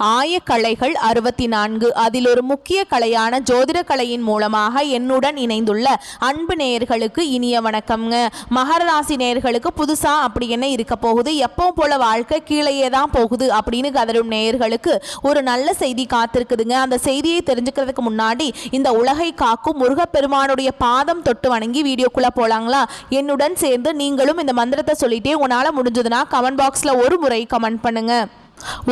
ஆயக்கலைகள் 64. அதில் ஒரு முக்கிய கலையான ஜோதிட கலையின் மூலமாக என்னுடன் இணைந்துள்ள அன்பு நேயர்களுக்கு இனிய வணக்கம்ங்க. மகர ராசி நேயர்களுக்கு புதுசா அப்படி என்ன இருக்க போகுது, எப்பவும் போல வாழ்க்கை கீழேயே தான் போகுது அப்படின்னு கதரும் நேயர்களுக்கு ஒரு நல்ல செய்தி காத்திருக்குதுங்க. அந்த செய்தியை தெரிஞ்சுக்கிறதுக்கு முன்னாடி இந்த உலகை காக்கும் முருகப்பெருமானுடைய பாதம் தொட்டு வணங்கி வீடியோக்குள்ள போலாங்களா? என்னுடன் சேர்ந்து நீங்களும் இந்த மந்திரத்தை சொல்லிட்டே உங்களால முடிஞ்சதுன்னா கமெண்ட் பாக்ஸ்ல ஒரு முறை கமெண்ட் பண்ணுங்க.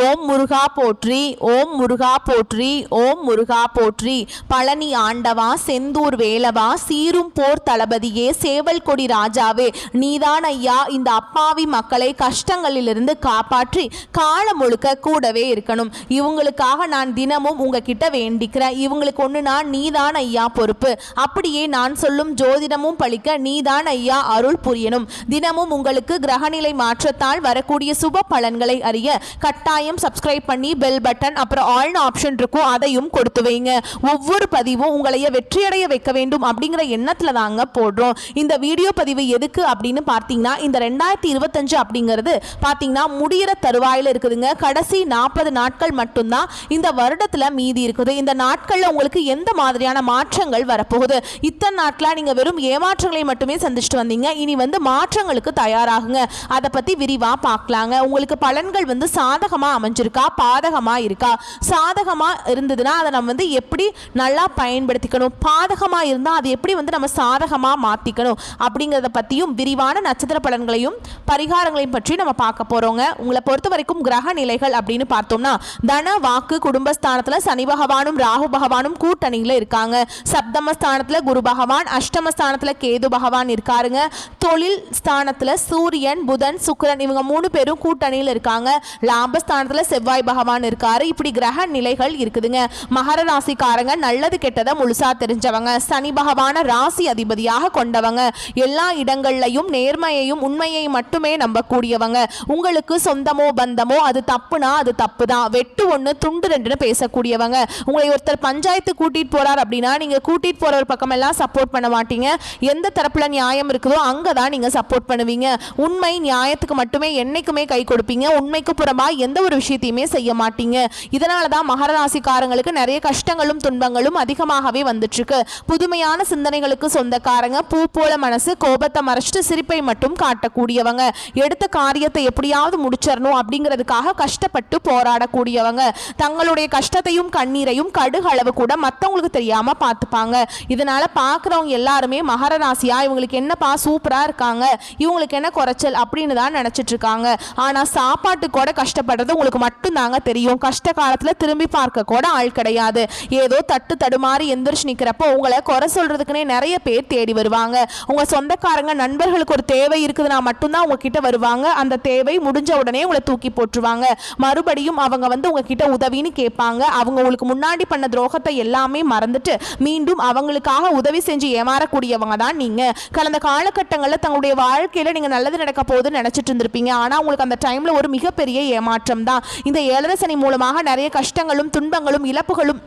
ஓம் முருகா போற்றி, ஓம் முருகா போற்றி, ஓம் முருகா போற்றி. பழனி ஆண்டவா, செந்தூர் வேலவா, சீரும் போர் தளபதியே, சேவல் கொடி ராஜாவே, நீதான் ஐயா இந்த அப்பாவி மக்களை கஷ்டங்களிலிருந்து காப்பாற்றி காலம் முழுக்க கூடவே இருக்கணும். இவங்களுக்காக நான் தினமும் உங்ககிட்ட வேண்டிக்கிறேன். இவங்களுக்கு ஒண்ணுனா நீதான் ஐயா பொறுப்பு. அப்படியே நான் சொல்லும் ஜோதிடமும் பழிக்க நீதான் ஐயா அருள் புரியணும். தினமும் உங்களுக்கு கிரகநிலை மாற்றத்தால் வரக்கூடிய சுப பலன்களை அறிய கட்டாயம் சப்ஸ்கிரைப் பண்ணி பெல் பட்டன் அப்புறம் ஆல் ஆப்ஷன் இருக்கும், அதையும் கொடுத்து வைங்க. ஒவ்வொரு பதிவும் உங்களைய வெற்றியடைய வைக்க வேண்டும் அப்படிங்கிற எண்ணத்துல தாங்க போடுறோம். இந்த வீடியோ பதிவு எதுக்கு அப்படின்னு பார்த்தீங்கன்னா, இந்த 2025 அப்படிங்கிறது பார்த்தீங்கன்னா முடிகிற தருவாயில் இருக்குதுங்க. கடைசி 40 நாட்கள் மட்டும்தான் இந்த வருடத்துல மீதி இருக்குது. இந்த நாட்கள்ல உங்களுக்கு எந்த மாதிரியான மாற்றங்கள் வரப்போகுது? இத்தனை நாட்களா நீங்க வெறும் ஏமாற்றங்களை மட்டுமே சந்திச்சுட்டு வந்தீங்க. இனி மாற்றங்களுக்கு தயாராகுங்க. அதை பத்தி விரிவா பார்க்கலாங்க. உங்களுக்கு பலன்கள் சாதகமா அமைஞ்சிருக்கா, பாதகமா இருக்கா? சாதகமா இருந்ததுன்னா அதை நம்ம எப்படி நல்லா பயன்படுத்திக்கணும், பாதகமா இருந்தா அதை எப்படி நம்ம சாதகமா மாத்திக்கணும் அப்படிங்கறத பத்தியும் விரிவான நட்சத்திர பலன்களையும் பரிகாரங்களையும் பற்றி நம்ம பார்க்க போறோங்க. உங்களை பொறுத்த வரைக்கும் கிரக நிலைகள் அப்படின்னு பார்த்தோம்னா, தன வாக்கு குடும்பஸ்தானத்துல சனி பகவானும் ராகு பகவானும் கூட்டணியில இருக்காங்க. சப்தமஸ்தானத்துல குரு பகவான், அஷ்டமஸ்தானத்துல கேது பகவான் இருக்காருங்க. தொழில் ஸ்தானத்துல சூரியன் புதன் சுக்கிரன் இவங்க 3 பேரும் கூட்டணியில் இருக்காங்க. லாபஸ்தானத்துல செவ்வாய் பகவான் இருக்காரு. இப்படி கிரக நிலைகள் இருக்குதுங்க. மகர ராசிக்காரங்க நல்லது கெட்டதை முழுசா தெரிஞ்சவங்க, சனி பகவான ராசி அதிபதியாக கொண்டவங்க, எல்லா இடங்கள்லையும் நேர்மையையும் உண்மையை மட்டுமே நம்பக்கூடியவங்க. உங்களுக்கு சொந்தமோ பந்தமோ அது தப்புனா அது தப்பு தான், வெட்டு ஒண்ணு துண்டு ரெண்டுன்னு பேசக்கூடியவங்க. உங்களை ஒருத்தர் பஞ்சாயத்து கூட்டிட்டு போறார் அப்படின்னா நீங்க கூட்டிட்டு போற ஒரு பக்கம் எல்லாம் சப்போர்ட் பண்ண மாட்டீங்க. எந்த தரப்புல நியாயம் இருக்குதோ அங்கதான் நீங்க சப்போர்ட் பண்ணுவீங்க. உண்மை நியாயத்துக்கு மட்டுமே என்னைக்குமே கை கொடுப்பீங்க. உண்மைக்கு புறமா எந்த ஒரு விஷயத்தையுமே செய்ய மாட்டீங்க. இதனாலதான் மகர ராசிக்காரங்களுக்கு நிறைய கஷ்டங்களும் துன்பங்களும் அதிகமாகவே வந்துட்டு இருக்கு. புதுமையான சிந்தனைகளுக்கு சொந்தக்காரங்க, பூ போல மனசு, கோபத்தை மறைச்சிட்டு சிரிப்பை மட்டும் காட்டக்கூடியவங்க, எடுத்த காரியத்தை எப்படியாவது முடிச்சிடணும் அப்படிங்கிறதுக்காக கஷ்டப்பட்டு போராடக்கூடியவங்க, தங்களுடைய கஷ்டத்தையும் கண்ணீரையும் கடுகளவு கூட மற்றவங்களுக்கு தெரியாம பார்த்துப்பாங்க. இதனால பார்க்குறவங்க எல்லாருமே மகர ராசியா இவங்களுக்கு என்னப்பா சூப்பரா இருக்காங்க, இவங்களுக்கு என்ன குறைச்சல் அப்படின்னு தான் நினைச்சிட்டு இருக்காங்க. ஆனா சாப்பாட்டு கூட கஷ்டப்படுறது உங்களுக்கு மட்டும் தாங்க தெரியும். கஷ்ட காலத்துல திரும்பி பார்க்க கூட ஆள் கிடையாது. ஏதோ தட்டு தடுமாறி எந்திரிச்சு நிக்கிறப்போ உங்களை குறை சொல்றதுக்குன்னே நிறைய பேர் தேடி வருவாங்க. உங்க சொந்தக்காரங்க நண்பர்களுக்கு ஒரு தேவை இருக்குதுன்னா மட்டும்தான் உங்ககிட்ட வருவாங்க. அந்த தேவை முடிஞ்ச உடனே உங்களை தூக்கி போட்டுருவாங்க. மறுபடியும் அவங்க உங்ககிட்ட உதவின்னு கேட்பாங்க. அவங்க உங்களுக்கு முன்னாடி பண்ண துரோகத்தை எல்லாமே மறந்துட்டு மீண்டும் அவங்களுக்காக உதவி செஞ்சு ஏமாறக்கூடியவங்க தான் நீங்க. கடந்த காலகட்டங்களில் தங்களுடைய வாழ்க்கையில நீங்க நல்லது நடக்க போகுதுன்னு நினைச்சிட்டு இருந்திருப்பீங்க. ஆனா உங்களுக்கு அந்த டைம்ல ஒரு மிகப்பெரிய ஏமாற்றம் தான். இந்த 7 சனி மூலமாக நிறைய கஷ்டங்களும் துன்பங்களும் இழப்புகளும்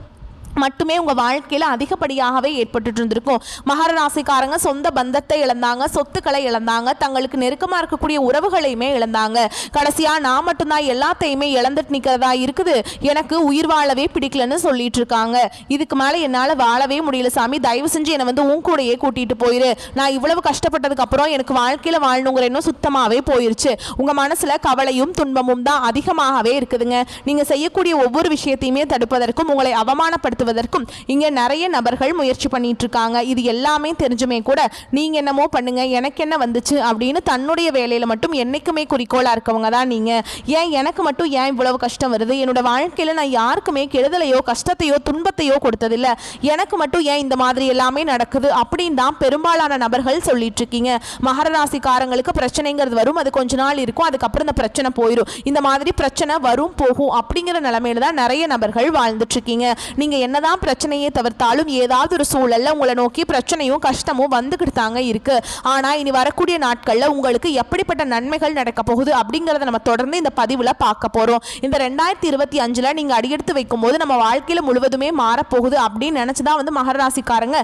மட்டுமே உங்க வாழ்க்கையில அதிகப்படியாகவே ஏற்பட்டு இருந்திருக்கும். மகர ராசிக்காரங்க சொந்த பந்தத்தை இழந்தாங்க, சொத்துக்களை இழந்தாங்க, தங்களுக்கு நெருக்கமா இருக்கக்கூடிய உறவுகளையுமே இழந்தாங்க. கடைசியா நான் மட்டும்தான் எல்லாத்தையுமே இழந்துட்டு நிக்கிறதா இருக்குது, எனக்கு உயிர் வாழவே பிடிக்கலன்னு சொல்லிட்டு இருக்காங்க. இதுக்கு மேல என்னால வாழவே முடியல சாமி, தயவு செஞ்சு என்னை உன் கூடயே கூட்டிட்டு போயிரு. நான் இவ்வளவு கஷ்டப்பட்டதுக்கு அப்புறம் எனக்கு வாழ்க்கையில வாழணுங்கிற இன்னும் சுத்தமாவே போயிருச்சு. உங்க மனசுல கவலையும் துன்பமும் தான் அதிகமாகவே இருக்குதுங்க. நீங்க செய்யக்கூடிய ஒவ்வொரு விஷயத்தையுமே தடுப்பதற்கும் உங்களை அவமானப்படுத்த இங்க நிறைய நபர்கள் முயற்சி பண்ணிட்டு இருக்காங்க. இது எல்லாமே தெரிஞ்சுமே கூட நீங்க என்னமோ பண்ணுங்க, எனக்கு என்ன வந்துச்சு அப்படின்னு தன்னுடைய வேலையில மட்டும் என்னைக்குமே குறிக்கோளா இருக்கவங்க தான் நீங்க. ஏன் எனக்கு மட்டும் ஏன் இவ்வளவு கஷ்டம் வருது, என்னோட வாழ்க்கையில நான் யாருக்குமே கெடுதலையோ கஷ்டத்தையோ துன்பத்தையோ கொடுத்ததில்ல, எனக்கு மட்டும் ஏன் இந்த மாதிரி எல்லாமே நடக்குது அப்படின்னு தான் பெரும்பாலான நபர்கள் சொல்லிட்டு இருக்கீங்க. மகர ராசிக்காரங்களுக்கு பிரச்சனைங்கிறது வரும், அது கொஞ்ச நாள் இருக்கும், அதுக்கப்புறம் இந்த பிரச்சனை போயிடும். இந்த மாதிரி பிரச்சனை வரும் போகும் அப்படிங்கிற நிலைமையில தான் நிறைய நபர்கள் வாழ்ந்துட்டு இருக்கீங்க. நீங்க என்னதான் பிரச்சனையை தவிர்த்தாலும் ஏதாவது ஒரு சூழல்ல உங்களை நோக்கி பிரச்சனையும் கஷ்டமும் வந்துகிட்டு தாங்க இருக்கு. ஆனா இனி வரக்கூடிய நாட்கள்ல உங்களுக்கு எப்படிப்பட்ட நன்மைகள் நடக்க போகுது அப்படிங்கறத நம்ம தொடர்ந்து இந்த பதிவுல பார்க்க போறோம். இந்த 2025ல நீங்க அடியெடுத்து வைக்கும் போது நம்ம வாழ்க்கையில முழுவதுமே மாறப்போகுது அப்படின்னு நினைச்சுதான் மகர ராசிக்காரங்க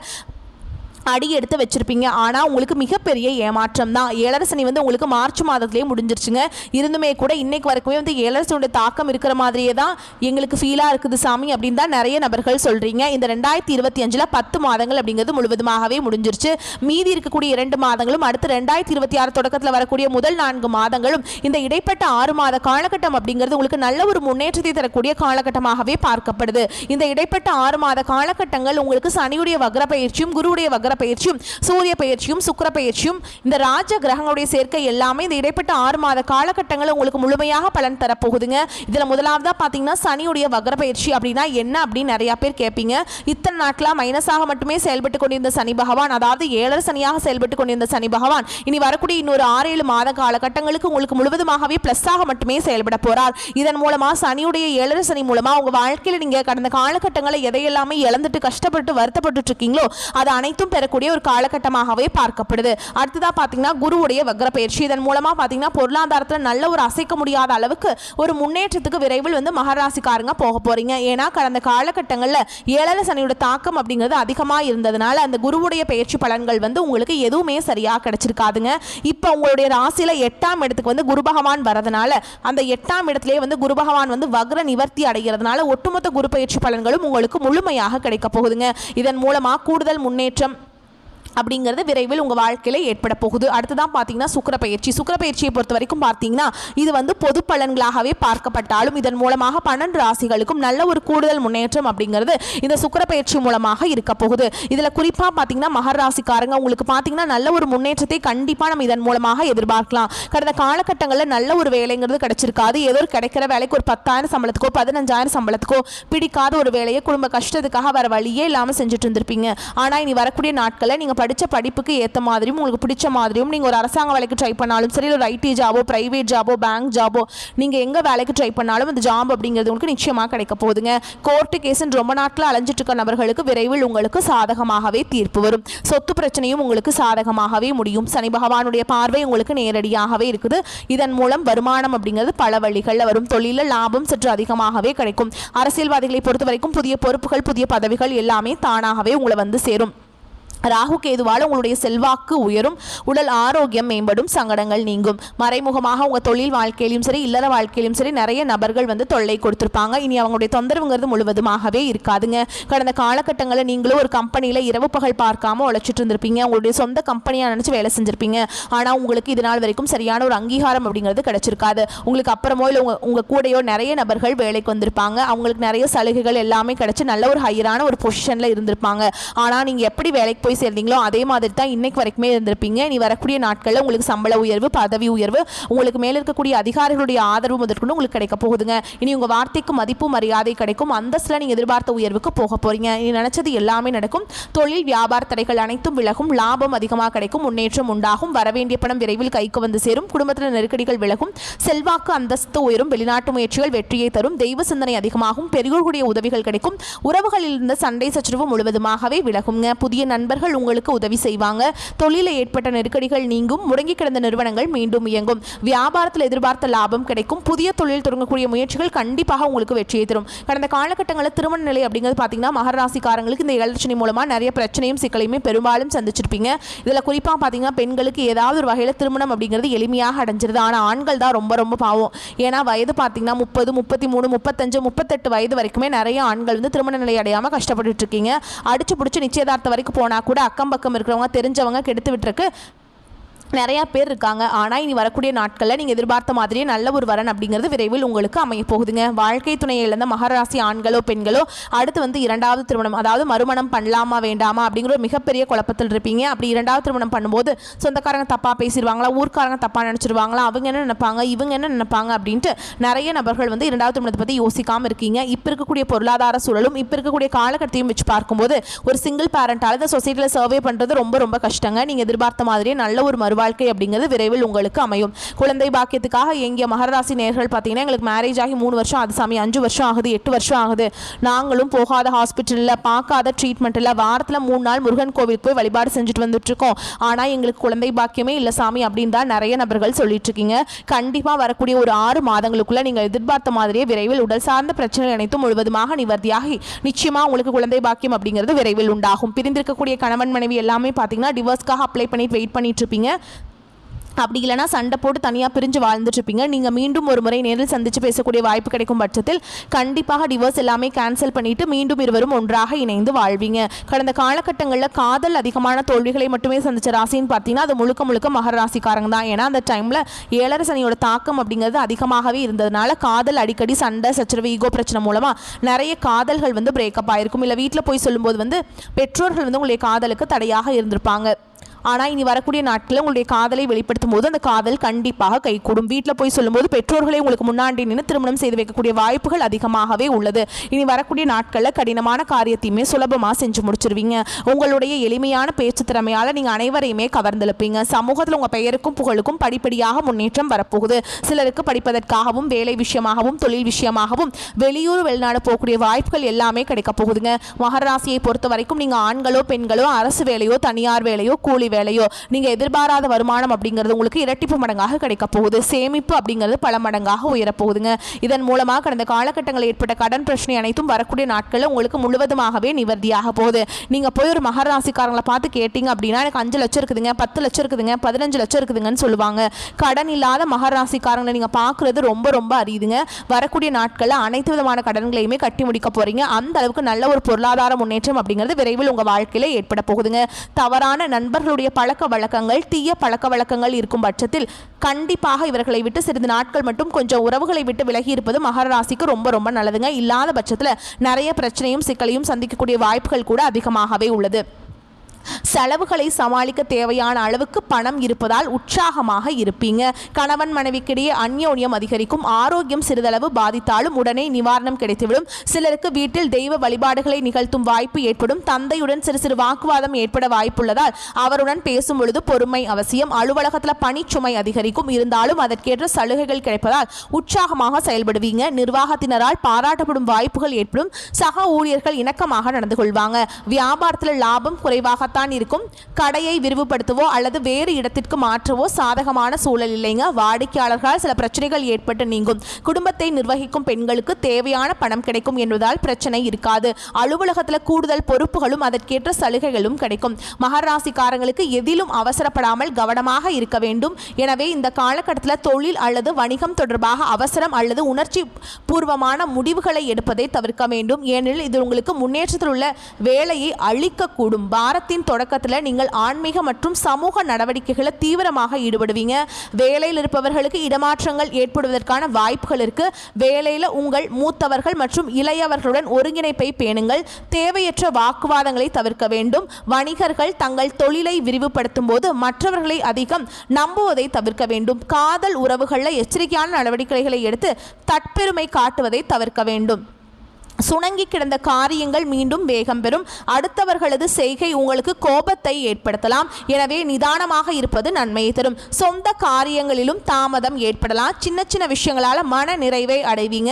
அடி எடுத்து வச்சிருப்பீங்க. ஆனால் உங்களுக்கு மிகப்பெரிய ஏமாற்றம் தான். ஏழரை சனி வந்து உங்களுக்கு மார்ச் மாதத்திலேயே முடிஞ்சிருச்சுங்க. இருந்துமே கூட இன்னைக்கு வரைக்குமே வந்து ஏழரை சனியோட தாக்கம் இருக்கிற மாதிரியே தான் எங்களுக்கு ஃபீலாக இருக்குது சாமி அப்படின்னு தான் நிறைய நபர்கள் சொல்கிறீங்க. இந்த 2025 10 மாதங்கள் அப்படிங்கிறது முழுவதுமாகவே முடிஞ்சிருச்சு. மீதி இருக்கக்கூடிய 2 மாதங்களும் அடுத்து 2026 தொடக்கத்தில் வரக்கூடிய முதல் 4 மாதங்களும் இந்த இடைப்பட்ட 6 மாத காலகட்டம் அப்படிங்கிறது உங்களுக்கு நல்ல ஒரு முன்னேற்றத்தை தரக்கூடிய காலகட்டமாகவே பார்க்கப்படுது. இந்த இடைப்பட்ட 6 மாத காலகட்டங்கள் உங்களுக்கு சனியுடைய வக்ர பயிற்சியும் குருவுடைய வக்ர பயிற்சியும் சூரிய பயிற்சியும் சுக்கிர பயிற்சியும் இந்த ராஜ கிரகங்களுடைய சேர்க்கை எல்லாமே இந்த இடைப்பட்ட 6 மாத காலகட்டங்கள் உங்களுக்கு முழுமையாக பலன் தரப்போகுதுங்க. இதில் முதலாவதா பார்த்தீங்கன்னா சனியுடைய வக்ர பயிற்சி அப்படின்னா என்ன அப்படின்னு நிறைய பேர் கேட்பீங்க. இத்தனை நாட்களாக மைனஸாக மட்டுமே செயல்பட்டு கொண்டிருந்த சனி பகவான், அதாவது ஏழரை சனியாக செயல்பட்டு கொண்டிருந்த சனி பகவான் இனி வரக்கூடிய இன்னொரு 6-7 மாத காலகட்டங்களுக்கு உங்களுக்கு முழுவதுமாகவே பிளஸ்ஸாக மட்டுமே செயல்பட போறார். இதன் மூலமா சனியுடைய ஏழரை சனி மூலமா உங்க வாழ்க்கையில் நீங்க கடந்த காலகட்டங்களை எதையெல்லாமே இழந்துட்டு கஷ்டப்பட்டு வருத்தப்பட்டு இருக்கீங்களோ அது அனைத்தும் பெறக்கூடிய ஒரு காலகட்டமாகவே பார்க்கப்படுது. அடுத்ததா பாத்தீங்கன்னா குருவுடைய வக்ர பயிற்சி. இதன் மூலமா பாத்தீங்கன்னா பொருளாதாரத்தில் நல்ல ஒரு அசைக்க முடியாத அளவுக்கு ஒரு முன்னேற்றத்துக்கு விரைவில் வந்து மகராசிக்காரங்க போக போறீங்க. ஏன்னா கடந்த காலகட்டங்களில் ஏழரை சனியோட தாக்கம் அப்படிங்கிறது அதிகமாக இருந்ததுனால அந்த குருவுடைய பயிற்சி பலன்கள் வந்து உங்களுக்கு எதுவுமே சரியாக கிடைச்சிருக்காதுங்க. இப்போ உங்களுடைய ராசியில 8ஆம் இடத்துக்கு வந்து குரு பகவான் வரதுனால அந்த 8ஆம் இடத்திலே வந்து குரு பகவான் வந்து வக்ர நிவர்த்தி அடைகிறதுனால ஒட்டுமொத்த குரு பயிற்சி பலன்களும் உங்களுக்கு முழுமையாக கிடைக்க போகுதுங்க. இதன் மூலமா கூடுதல் முன்னேற்றம் அப்படிங்கிறது விரைவில் உங்கள் வாழ்க்கையில் ஏற்பட போகுது. அடுத்ததான் பார்த்தீங்கன்னா சுக்கிர பயிற்சி. சுக்கிர பயிற்சியை பொறுத்த வரைக்கும் பார்த்தீங்கன்னா இது வந்து பொது பலன்களாகவே பார்க்கப்பட்டாலும் இதன் மூலமாக 12 ராசிகளுக்கும் நல்ல ஒரு கூடுதல் முன்னேற்றம் அப்படிங்கிறது இந்த சுக்கிர பயிற்சி மூலமாக இருக்க போகுது. இதில் குறிப்பாக பார்த்தீங்கன்னா மகர ராசிக்காரங்க உங்களுக்கு பார்த்தீங்கன்னா நல்ல ஒரு முன்னேற்றத்தை கண்டிப்பாக நம்ம இதன் மூலமாக எதிர்பார்க்கலாம். கடந்த காலகட்டங்களில் நல்ல ஒரு வேலைங்கிறது கிடைச்சிருக்காது. ஏதோ கிடைக்கிற வேலைக்கு ஒரு 10,000 சம்பளத்துக்கோ 15,000 சம்பளத்துக்கோ பிடிக்காத ஒரு வேலையை குடும்ப கஷ்டத்துக்காக வர வழியே இல்லாமல் செஞ்சுட்டு இருந்திருப்பீங்க. ஆனால் இனி வரக்கூடிய நாட்களில் நீங்கள் படித்த படிப்புக்கு ஏற்ற மாதிரியும் உங்களுக்கு பிடிச்ச மாதிரியும் நீங்கள் ஒரு அரசாங்க வேலைக்கு ட்ரை பண்ணாலும் சரி, ஒரு ஐடி ஜாபோ பிரைவேட் ஜாபோ பேங்க் ஜாபோ நீங்கள் எங்கே வேலைக்கு ட்ரை பண்ணாலும் இந்த ஜாப் அப்படிங்கிறது உங்களுக்கு நிச்சயமாக கிடைக்க போகுதுங்க. கோர்ட்டு கேஸுன்னு ரொம்ப நாட்கள் அலைஞ்சிட்டு இருக்க நபர்களுக்கு விரைவில் உங்களுக்கு சாதகமாகவே தீர்ப்பு வரும். சொத்து பிரச்சனையும் உங்களுக்கு சாதகமாகவே முடியும். சனி பகவானுடைய பார்வை உங்களுக்கு நேரடியாகவே இருக்குது. இதன் மூலம் வருமானம் அப்படிங்கிறது பல வழிகளில் வரும். தொழிலில் லாபம் சற்று அதிகமாகவே கிடைக்கும். அரசியல்வாதிகளை பொறுத்த வரைக்கும் புதிய பொறுப்புகள் புதிய பதவிகள் எல்லாமே தானாகவே உங்களை வந்து சேரும். ராகு கேதுவால் உங்களுடைய செல்வாக்கு உயரும். உடல் ஆரோக்கியம் மேம்படும். சங்கடங்கள் நீங்கும். மறைமுகமாக உங்கள் தொழில் வாழ்க்கையிலும் சரி இல்லற வாழ்க்கையிலும் சரி நிறைய நபர்கள் வந்து தொல்லை கொடுத்துருப்பாங்க. இனி அவங்களுடைய தொந்தரவுங்கிறது முழுவதுமாகவே இருக்காதுங்க. கடந்த காலகட்டங்களில் நீங்களும் ஒரு கம்பெனியில் இரவு பகல் பார்க்காம உழைச்சிட்டு இருந்திருப்பீங்க. உங்களுடைய சொந்த கம்பெனியாக நினச்சி வேலை செஞ்சுருப்பீங்க. ஆனால் உங்களுக்கு இது நாள் வரைக்கும் சரியான ஒரு அங்கீகாரம் அப்படிங்கிறது கிடைச்சிருக்காது. உங்களுக்கு அப்புறமோ இல்லை உங்கள் கூடையோ நிறைய நபர்கள் வேலைக்கு வந்திருப்பாங்க. அவங்களுக்கு நிறைய சலுகைகள் எல்லாமே கிடைச்சி நல்ல ஒரு ஹையரான ஒரு பொசிஷனில் இருந்திருப்பாங்க. ஆனால் நீங்கள் எப்படி வேலைக்கு போய் சேர்ந்தீங்களோ அதே மாதிரி தான் இன்னைக்கு வரைக்குமே இருந்திருப்பீங்க. இனி வரக்கூடிய நாட்களில் உங்களுக்கு சம்பள உயர்வு பதவி உயர்வு உங்களுக்கு மேலே இருக்கக்கூடிய அதிகாரிகளுடைய ஆதரவு முதற்கொண்டு உங்களுக்கு கிடைக்க போகுதுங்க. இனி உங்கள் வார்த்தைக்கு மதிப்பு மரியாதை கிடைக்கும். அந்தஸ்தில் நீங்கள் எதிர்பார்த்த உயர்வுக்கு போக போறீங்க. இனி நினைச்சது எல்லாமே நடக்கும். தொழில் வியாபார தடைகள் அனைத்தும் விலகும். லாபம் அதிகமாக கிடைக்கும். முன்னேற்றம் உண்டாகும். வரவேண்டிய பணம் விரைவில் கைக்கு வந்து சேரும். குடும்பத்தில் நெருக்கடிகள் விலகும். செல்வாக்கு அந்தஸ்து உயரும். வெளிநாட்டு முயற்சிகள் வெற்றியை தரும். தெய்வ சிந்தனை அதிகமாகும். பெரியோர்களுடைய உதவிகள் கிடைக்கும். உறவுகளில் இருந்த சண்டை சச்சரவு முழுவதுமாகவே விலகுங்க. புதிய நண்பர்கள் உங்களுக்கு உதவி செய்வாங்க. தொழிலில் ஏற்பட்ட நெருக்கடிகள் நீங்கும். முடங்கி கிடந்த நிறுவனங்கள் மீண்டும் இயங்கும். வியாபாரத்தில் எதிர்பார்த்த லாபம் கிடைக்கும். புதிய தொழில் தொடங்கக்கூடிய முயற்சிகள் கண்டிப்பாக உங்களுக்கு வெற்றியை தரும். கடந்த காலகட்டங்களில் திருமண நிலை அப்படிங்கிறது பார்த்தீங்கன்னா மகர ராசிக்காரங்களுக்கு இந்த ஏழரை மூலமாக நிறைய பிரச்சனையும் சிக்கலையுமே பெரும்பாலும் சந்திச்சிருப்பீங்க. இதில் குறிப்பாக பார்த்தீங்கன்னா பெண்களுக்கு ஏதாவது ஒரு வகையில் திருமணம் அப்படிங்கிறது எளிமையாக அடைஞ்சிருது. ஆனால் ஆண்கள் தான் ரொம்ப ரொம்ப பாவம். ஏன்னா வயது பார்த்தீங்கன்னா 30, 33, 35, 38 வயது வரைக்குமே நிறைய ஆண்கள் வந்து திருமண நிலை அடையாமல் கஷ்டப்பட்டு இருக்கீங்க. அடிச்சு பிடிச்சி நிச்சயதார்த்தம் வரைக்கும் போனா கூட அக்கம் பக்கம் இருக்கிறவங்க தெரிஞ்சவங்க கெடுத்து விட்டுருக்கு நிறையா பேர் இருக்காங்க. ஆனால் இனி வரக்கூடிய நாட்களில் நீங்கள் எதிர்பார்த்த மாதிரியே நல்ல ஒரு வரன் அப்படிங்கிறது விரைவில் உங்களுக்கு அமைய போகுதுங்க. வாழ்க்கை துணையை இழந்த மகராசி ஆண்களோ பெண்களோ அடுத்து வந்து 2வது திருமணம் அதாவது மறுமணம் பண்ணலாமா வேண்டாமா அப்படிங்கிற ஒரு மிகப்பெரிய குழப்பத்தில் இருப்பீங்க. அப்படி 2வது திருமணம் பண்ணும்போது சொந்தக்காரங்க தப்பாக பேசிடுவாங்களா, ஊர்க்காரங்க தப்பாக நினச்சிருவாங்களா, அவங்க என்ன நினைப்பாங்க இவங்க என்ன நினைப்பாங்க அப்படின்ட்டு நிறைய நபர்கள் வந்து 2வது திருமணத்தை பற்றி யோசிக்காமல் இருக்கீங்க. இப்போ இருக்கக்கூடிய பொருளாதார சூழலும் இப்போ இருக்கக்கூடிய காலகட்டத்தையும் வச்சு பார்க்கும்போது ஒரு சிங்கிள் பேரண்டால் இந்த சொசைட்டியில் சர்வே பண்ணுறது ரொம்ப ரொம்ப கஷ்டங்க. நீங்கள் எதிர்பார்த்த மாதிரியே நல்ல ஒரு மறுவாழ்வு வாழ்க்கை அப்படிங்கிறது விரைவில் உங்களுக்கு அமையும். குழந்தை பாக்கியத்துக்காக எங்கிய மகர ராசி நேயர்கள் பார்த்தீங்கன்னா எங்களுக்கு மேரேஜ் ஆகி 3 வருஷம் அது சாமி 5 வருஷம் ஆகுது 8 வருஷம் ஆகுது, நாங்களும் போகாத ஹாஸ்பிட்டலில் பார்க்காத ட்ரீட்மெண்ட்டில் வாரத்தில் 3 நாள் முருகன் கோவிலுக்கு போய் வழிபாடு செஞ்சுட்டு வந்துட்டு இருக்கோம், ஆனால் எங்களுக்கு குழந்தை பாக்கியமே இல்லை சாமி அப்படின்னு தான் நிறைய நபர்கள் சொல்லிட்டு இருக்கீங்க. கண்டிப்பாக வரக்கூடிய ஒரு 6 மாதங்களுக்குள்ள நீங்கள் எதிர்பார்த்த மாதிரியே விரைவில் உடல் சார்ந்த பிரச்சனைகள் அனைத்தும் முழுவதுமாக நிவர்த்தியாகி நிச்சயமாக உங்களுக்கு குழந்தை பாக்கியம் அப்படிங்கிறது விரைவில் உண்டாகும். பிரிந்திருக்கக்கூடிய கணவன் மனைவி எல்லாமே பார்த்தீங்கன்னா டிவோர்ஸ்க்காக அப்ளை பண்ணிட்டு வெயிட் பண்ணிட்டு இருப்பீங்க. அப்படி இல்லைனா சண்டை போட்டு தனியாக பிரிஞ்சு வாழ்ந்துட்டு இருப்பீங்க. நீங்கள் மீண்டும் ஒரு முறை நேரில் சந்தித்து பேசக்கூடிய வாய்ப்பு கிடைக்கும் பட்சத்தில் கண்டிப்பாக டிவோர்ஸ் எல்லாமே கேன்சல் பண்ணிட்டு மீண்டும் இருவரும் ஒன்றாக இணைந்து வாழ்வீங்க. கடந்த காலகட்டங்களில் காதல் அதிகமான தோல்விகளை மட்டுமே சந்திச்ச ராசின்னு பார்த்தீங்கன்னா அது முழுக்க முழுக்க மகர ராசிக்காரங்க தான். ஏன்னா அந்த டைமில் 7 சனியோட தாக்கம் அப்படிங்கிறது அதிகமாகவே இருந்ததுனால காதல் அடிக்கடி சண்டை சச்சரவு ஈகோ பிரச்சனை மூலமாக நிறைய காதல்கள் வந்து பிரேக்கப் ஆயிருக்கும். இல்லை வீட்டில் போய் சொல்லும்போது வந்து பெற்றோர்கள் வந்து உங்களுடைய காதலுக்கு தடையாக இருந்திருப்பாங்க. ஆனால் இனி வரக்கூடிய நாட்களில் உங்களுடைய காதலை வெளிப்படுத்தும் போது அந்த காதல் கண்டிப்பாக கைகூடும். வீட்டில் போய் சொல்லும்போது பெற்றோர்களை உங்களுக்கு முன்னாடி நின்று திருமணம் செய்து வைக்கக்கூடிய வாய்ப்புகள் அதிகமாகவே உள்ளது. இனி வரக்கூடிய நாட்களில் கடினமான காரியத்தையுமே சுலபமாக செஞ்சு முடிச்சிருவீங்க. உங்களுடைய எளிமையான பேச்சு திறமையால் நீங்கள் அனைவரையுமே கவர்ந்தெழுப்பீங்க. சமூகத்தில் உங்கள் பெயருக்கும் புகழுக்கும் படிப்படியாக முன்னேற்றம் வரப்போகுது. சிலருக்கு படிப்பதற்காகவும் வேலை விஷயமாகவும் தொழில் விஷயமாகவும் வெளியூர் வெளிநாடு போகக்கூடிய வாய்ப்புகள் எல்லாமே கிடைக்க போகுதுங்க. மகர ராசியை பொறுத்த வரைக்கும் நீங்கள் ஆண்களோ பெண்களோ அரசு வேலையோ தனியார் வேலையோ கூலி வேலையோ நீங்க எதிர்பாராத வருமானம் அப்படிங்கிறது உங்களுக்கு இரட்டிப்பு மடங்காக கிடைக்க போகுது. சேமிப்பு அப்படிங்கிறது பல மடங்காக உயரப்போகுதுங்க. இதன் மூலமாக கடந்த காலகட்டங்களில் ஏற்பட்ட கடன் பிரச்சனை அனைத்தும் வரக்கூடிய நாட்களில் உங்களுக்கு முழுவதுமாகவே நிவர்த்தியாக போகுது. நீங்க போய் ஒரு மகர ராசிக்காரங்களை பார்த்து கேட்டீங்க அப்படின்னா எனக்கு 5 லட்சம் இருக்குதுங்க 10 லட்சம் இருக்குதுங்க 15 லட்சம் இருக்குதுங்கன்னு சொல்லுவாங்க. கடன் இல்லாத மகர ராசிக்காரங்களை நீங்க பார்க்கறது ரொம்ப ரொம்ப அரியுதுங்க. வரக்கூடிய நாட்களில் அனைத்து விதமான கடன்களையுமே கட்டி முடிக்க போறீங்க. அந்த அளவுக்கு நல்ல ஒரு பொருளாதார முன்னேற்றம் அப்படிங்கிறது விரைவில் உங்க வாழ்க்கையில ஏற்பட போகுதுங்க. தவறான நண்பர்களுடைய பழக்க வழக்கங்கள் தீய பழக்க வழக்கங்கள் இருக்கும் பட்சத்தில் கண்டிப்பாக இவர்களை விட்டு சிறிது நாட்கள் மட்டும் கொஞ்சம் உறவுகளை விட்டு விலகி இருப்பது மகர ராசிக்கு ரொம்ப ரொம்ப நல்லதுங்க. இல்லாத பட்சத்தில் நிறைய பிரச்சனையும் சிக்கலையும் சந்திக்கக்கூடிய வாய்ப்புகள் கூட அதிகமாகவே உள்ளது. செலவுகளை சமாளிக்க தேவையான அளவுக்கு பணம் இருப்பதால் உற்சாகமாக இருப்பீங்க. கணவன் மனைவிக்கிடையே அந்யோன்யம் அதிகரிக்கும். ஆரோக்கியம் சிறிதளவு பாதித்தாலும் உடனே நிவாரணம் கிடைத்துவிடும். சிலருக்கு வீட்டில் தெய்வ வழிபாடுகளை நிகழ்த்தும் வாய்ப்பு ஏற்படும். தந்தையுடன் சிறு சிறு வாக்குவாதம் ஏற்பட வாய்ப்புள்ளதால் அவருடன் பேசும் பொழுது பொறுமை அவசியம். அலுவலகத்தில் பணிச்சுமை அதிகரிக்கும். இருந்தாலும் அதற்கேற்ற சலுகைகள் கிடைப்பதால் உற்சாகமாக செயல்படுவீங்க. நிர்வாகத்தினரால் பாராட்டப்படும் வாய்ப்புகள் ஏற்படும். சக ஊழியர்கள் இணக்கமாக நடந்து கொள்வாங்க. வியாபாரத்தில் லாபம் குறைவாக இருக்கும். கடையை விரிவுபடுத்தவோ அல்லது வேறு இடத்திற்கு மாற்றவோ சாதகமான சூழல் இல்லைங்க. வாடிக்கையாளர்களால் சில பிரச்சனைகள் ஏற்பட்டு நீங்கும். குடும்பத்தை நிர்வகிக்கும் பெண்களுக்கு தேவையான பணம் கிடைக்கும் என்பதால் பிரச்சனை இருக்காது. அலுவலகத்தில் கூடுதல் பொறுப்புகளும் அதற்கேற்ற சலுகைகளும் கிடைக்கும். மகர ராசிக்காரங்களுக்கு எதிலும் அவசரப்படாமல் கவனமாக இருக்க வேண்டும். எனவே இந்த காலகட்டத்தில் தொழில் அல்லது வணிகம் தொடர்பாக அவசரம் அல்லது உணர்ச்சி பூர்வமான முடிவுகளை எடுப்பதை தவிர்க்க வேண்டும். ஏனெனில் இது உங்களுக்கு முன்னேற்றத்தில் உள்ள வேலையை அளிக்கக்கூடும். வாரத்தின் தொடக்கத்தில் நீங்கள் ஆன்மீக மற்றும் சமூக நடவடிக்கைகளை தீவிரமாக ஈடுபடுவீங்க. வேலையில் இருப்பவர்களுக்கு இடமாற்றங்கள் ஏற்படுவதற்கான வாய்ப்புகள் இருக்கு. வேலையில் உங்கள் மூத்தவர்கள் மற்றும் இளையவர்களுடன் ஒருங்கிணைப்பை பேணுங்கள். தேவையற்ற வாக்குவாதங்களை தவிர்க்க வேண்டும். வணிகர்கள் தங்கள் தொழிலை விரிவுபடுத்தும் போது மற்றவர்களை அதிகம் நம்புவதை தவிர்க்க வேண்டும். காதல் உறவுகளில் எச்சரிக்கையான நடவடிக்கைகளை எடுத்து தற்பெருமை காட்டுவதை தவிர்க்க வேண்டும். சுணங்கி கிடந்த காரியங்கள் மீண்டும் வேகம் பெறும். அடுத்தவர்களது செய்கை உங்களுக்கு கோபத்தை ஏற்படுத்தலாம். எனவே நிதானமாக இருப்பது நன்மையை தரும். சொந்த காரியங்களிலும் தாமதம் ஏற்படலாம். சின்ன சின்ன விஷயங்களால் மன நிறைவை அடைவீங்க.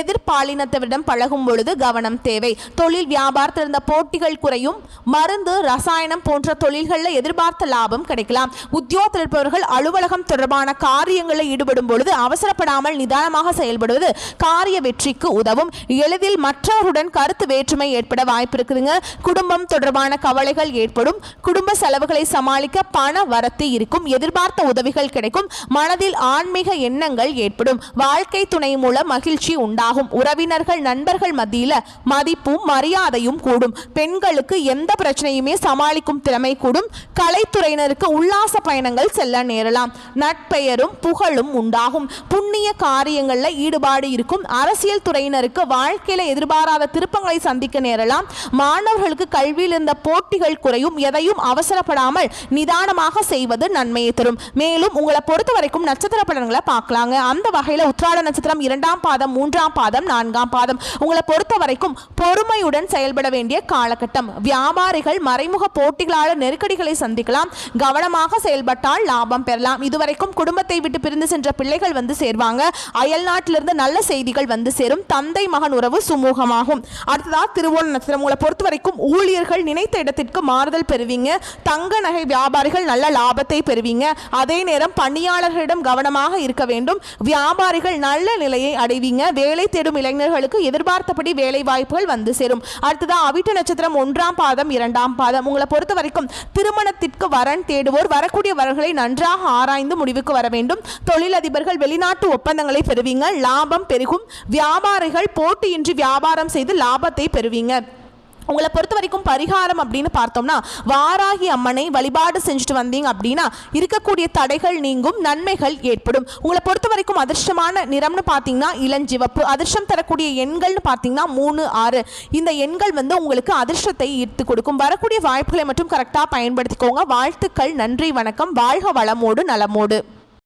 எதிர்பாலினத்தவரிடம் பழகும் பொழுது கவனம் தேவை. தொழில் வியாபாரத்தில் இருந்த போட்டிகள் குறையும். மருந்து ரசாயனம் போன்ற தொழில்களில் எதிர்பார்த்த லாபம் கிடைக்கலாம். உத்தியோகத்தில் இருப்பவர்கள் அலுவலகம் தொடர்பான காரியங்களில் ஈடுபடும் பொழுது அவசரப்படாமல் நிதானமாக செயல்படுவது காரிய வெற்றிக்கு உதவும். எளிதில் மற்றவருடன் கருத்து வேற்றுமை ஏற்பட வாய்ப்பு இருக்குதுங்க. குடும்பம் தொடர்பான கவலைகள் ஏற்படும். குடும்ப செலவுகளை சமாளிக்க பண வரத்து இருக்கும். எதிர்பார்த்த உதவிகள் கிடைக்கும். மனதில் ஆன்மீக எண்ணங்கள் ஏற்படும். வாழ்க்கை துணை மூலம் மகிழ்ச்சி உண்டாகும். உறவினர்கள் நண்பர்கள் மத்தியில் மதிப்பும் மரியாதையும் கூடும். பெண்களுக்கு எந்த பிரச்சனையுமே சமாளிக்கும் திறமை கூடும். கலைத்துறையினருக்கு உல்லாச பயணங்கள் செல்ல நேரலாம். நட்பெயரும் புகழும் உண்டாகும். புண்ணிய காரியங்களில் ஈடுபாடு இருக்கும். அரசியல் துறையினருக்கு வாழ்க்கையில எதிர்பாராத திருப்பங்களை சந்திக்க நேரலாம். மாணவர்களுக்கு கல்வியில் இருந்த போட்டிகள் குறையும். எதையும் அவசரப்படாமல் நிதானமாக செய்வது நன்மையை தரும். மேலும் உங்களை பொறுத்த வரைக்கும் நட்சத்திர பலன்களை பார்க்கலாங்க. அந்த வகையில் உத்திராட நட்சத்திரம் 2ஆம் பாதம், 3ஆம் பாதம், 4ஆம் பாதம் உங்களை பொறுத்த வரைக்கும் பொறுமையுடன் செயல்பட வேண்டிய காலகட்டம். வியாபாரிகள் மறைமுக போட்டிகளால் நெருக்கடிகளை சந்திக்கலாம். கவனமாக செயல்பட்டால் லாபம் பெறலாம். இதுவரைக்கும் குடும்பத்தை விட்டு பிரிந்து சென்ற பிள்ளைகள் வந்து சேர்வாங்க. அயல் நாட்டிலிருந்து நல்ல செய்திகள் வந்து சேரும். தந்தை மகன் உறவு சுமூகமாகும். அடுத்ததாக திருவோண நட்சத்திரம் உங்களை பொறுத்த வரைக்கும் ஊழியர்கள் நினைத்த இடத்திற்கு மாறுதல் பெறுவீங்க. தங்க நகை வியாபாரிகள் நல்ல லாபத்தை பெறுவீங்க. அதே நேரம் பணியாளர்களிடம் கவனமாக இருக்க வேண்டும். வியாபாரிகள் நல்ல நிலையை அடைவீங்க. வேலை தேடும் இளைஞர்களுக்கு எதிர்பார்த்தபடி வேலை வாய்ப்புகள் வந்து சேரும். அடுத்ததாக அவிட்ட நட்சத்திரம் 1ஆம் பாதம், 2ஆம் பாதம் உங்களை பொறுத்த வரைக்கும் திருமணத்திற்கு வரன் தேடுவோர் வரக்கூடிய வரன்களை நன்றாக ஆராய்ந்து முடிவுக்கு வர வேண்டும். தொழிலதிபர்கள் வெளிநாட்டு ஒப்பந்தங்களை பெறுவீங்க. லாபம் பெருகும். வியாபாரிகள் போட்டியின்றி வியாபாரம் செய்து லாபத்தை பெறுவீங்க. உங்களை பொறுத்த வரைக்கும் பரிகாரம் அப்படின்னு பார்த்தோம்னா வாராகி அம்மனை வழிபாடு செஞ்சுட்டு வந்தீங்க அப்படின்னா இருக்கக்கூடிய தடைகள் நீங்கும், நன்மைகள் ஏற்படும். உங்களை பொறுத்த வரைக்கும் அதிர்ஷ்டமான நிறம்னு பார்த்தீங்கன்னா இளஞ்சிவப்பு. அதிர்ஷ்டம் தரக்கூடிய எண்கள்னு பார்த்தீங்கன்னா 3, 6 இந்த எண்கள் வந்து உங்களுக்கு அதிர்ஷ்டத்தை ஈர்த்து கொடுக்கும். வரக்கூடிய வாய்ப்புகளை மட்டும் கரெக்டாக பயன்படுத்திக்கோங்க. வாழ்த்துக்கள். நன்றி, வணக்கம். வாழ்க வளமோடு நலமோடு.